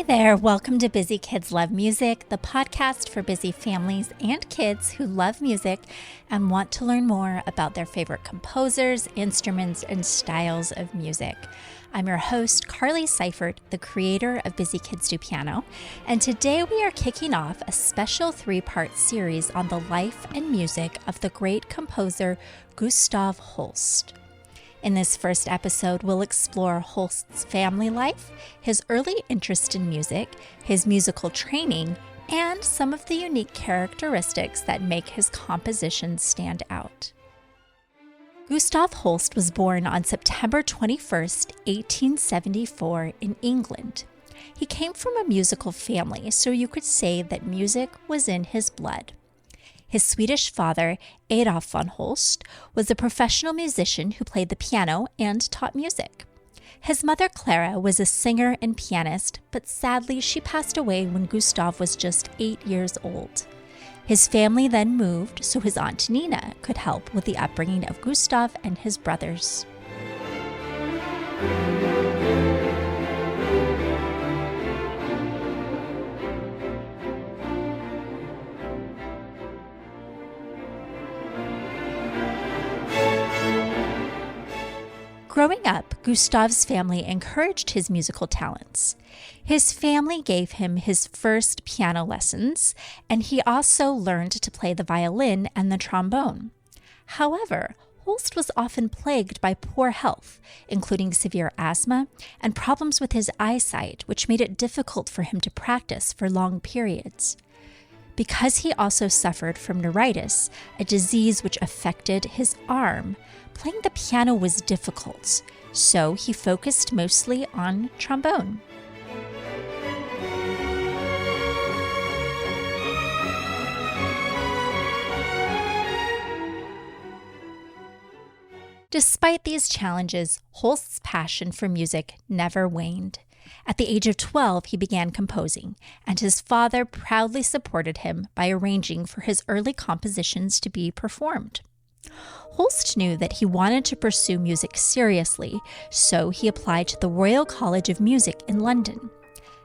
there, welcome to Busy Kids Love Music, the podcast for busy families and kids who love music and want to learn more about their favorite composers, instruments, and styles of music. I'm your host, Carly Seifert, the creator of Busy Kids Do Piano, and today we are kicking off a special three-part series on the life and music of the great composer Gustav Holst. In this first episode, we'll explore Holst's family life, his early interest in music, his musical training, and some of the unique characteristics that make his compositions stand out. Gustav Holst was born on September 21st, 1874 in England. He came from a musical family, so you could say that music was in his blood. His Swedish father, Adolph von Holst, was a professional musician who played the piano and taught music. His mother, Clara, was a singer and pianist, but sadly she passed away when Gustav was just 8 years old. His family then moved so his aunt Nina could help with the upbringing of Gustav and his brothers. Growing up, Gustav's family encouraged his musical talents. His family gave him his first piano lessons, and he also learned to play the violin and the trombone. However, Holst was often plagued by poor health, including severe asthma and problems with his eyesight, which made it difficult for him to practice for long periods. Because he also suffered from neuritis, a disease which affected his arm, playing the piano was difficult, so he focused mostly on trombone. Despite these challenges, Holst's passion for music never waned. At the age of 12, he began composing, and his father proudly supported him by arranging for his early compositions to be performed. Holst knew that he wanted to pursue music seriously, so he applied to the Royal College of Music in London.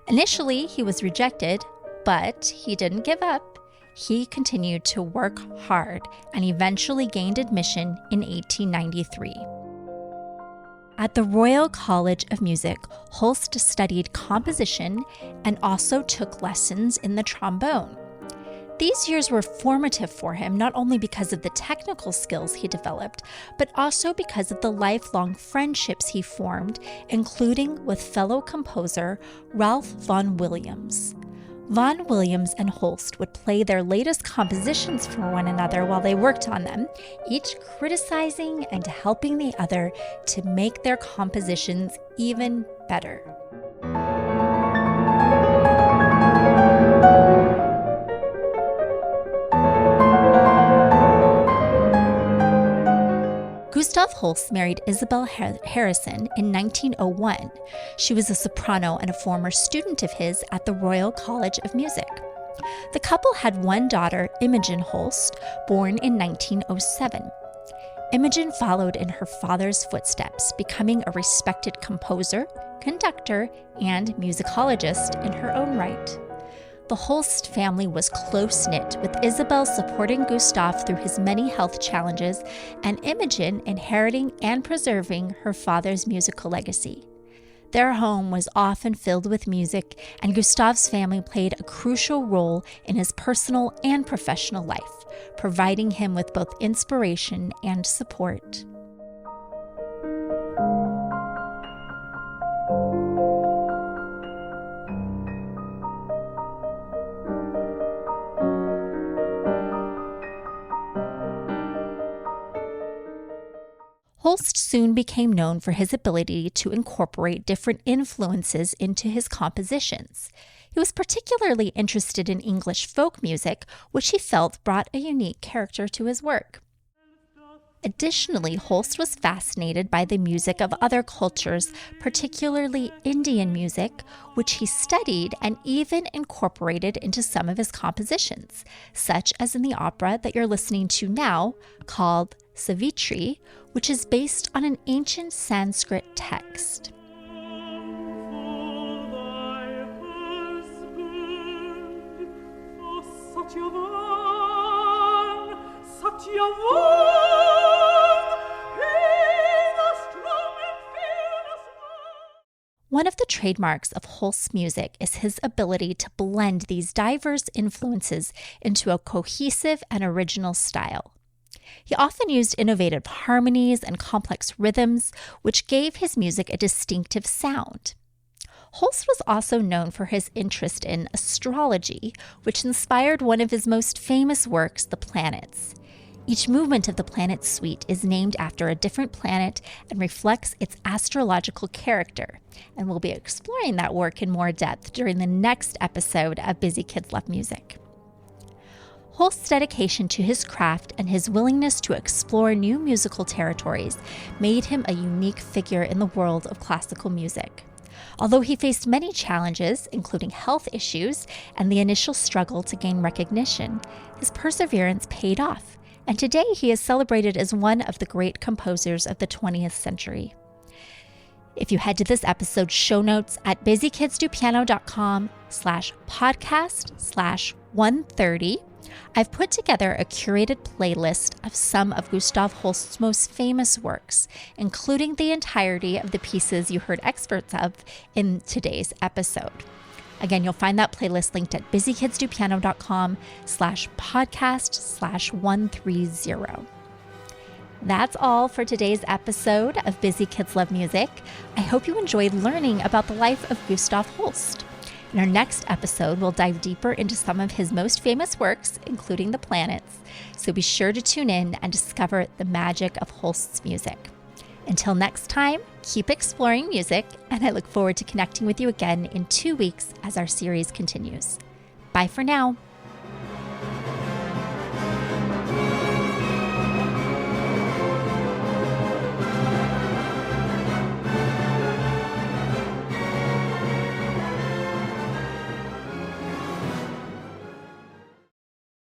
Initially, he was rejected, but he didn't give up. He continued to work hard and eventually gained admission in 1893. At the Royal College of Music, Holst studied composition and also took lessons in the trombone. These years were formative for him, not only because of the technical skills he developed, but also because of the lifelong friendships he formed, including with fellow composer Ralph Vaughan Williams. Vaughan Williams and Holst would play their latest compositions for one another while they worked on them, each criticizing and helping the other to make their compositions even better. Gustav Holst married Isabel Harrison in 1901. She was a soprano and a former student of his at the Royal College of Music. The couple had one daughter, Imogen Holst, born in 1907. Imogen followed in her father's footsteps, becoming a respected composer, conductor, and musicologist in her own right. The Holst family was close-knit, with Isabel supporting Gustav through his many health challenges and Imogen inheriting and preserving her father's musical legacy. Their home was often filled with music, and Gustav's family played a crucial role in his personal and professional life, providing him with both inspiration and support. Holst soon became known for his ability to incorporate different influences into his compositions. He was particularly interested in English folk music, which he felt brought a unique character to his work. Additionally, Holst was fascinated by the music of other cultures, particularly Indian music, which he studied and even incorporated into some of his compositions, such as in the opera that you're listening to now, called Savitri, which is based on an ancient Sanskrit text. One of the trademarks of Holst's music is his ability to blend these diverse influences into a cohesive and original style. He often used innovative harmonies and complex rhythms, which gave his music a distinctive sound. Holst was also known for his interest in astrology, which inspired one of his most famous works, The Planets. Each movement of the Planet Suite is named after a different planet and reflects its astrological character, and we'll be exploring that work in more depth during the next episode of Busy Kids Love Music. Holst's dedication to his craft and his willingness to explore new musical territories made him a unique figure in the world of classical music. Although he faced many challenges, including health issues and the initial struggle to gain recognition, his perseverance paid off, and today he is celebrated as one of the great composers of the 20th century. If you head to this episode's show notes at busykidsdopiano.com/podcast/130, I've put together a curated playlist of some of Gustav Holst's most famous works, including the entirety of the pieces you heard excerpts of in today's episode. Again, you'll find that playlist linked at busykidsdopiano.com/podcast/130. That's all for today's episode of Busy Kids Love Music. I hope you enjoyed learning about the life of Gustav Holst. In our next episode, we'll dive deeper into some of his most famous works, including The Planets, so be sure to tune in and discover the magic of Holst's music. Until next time, keep exploring music, and I look forward to connecting with you again in 2 weeks as our series continues. Bye for now.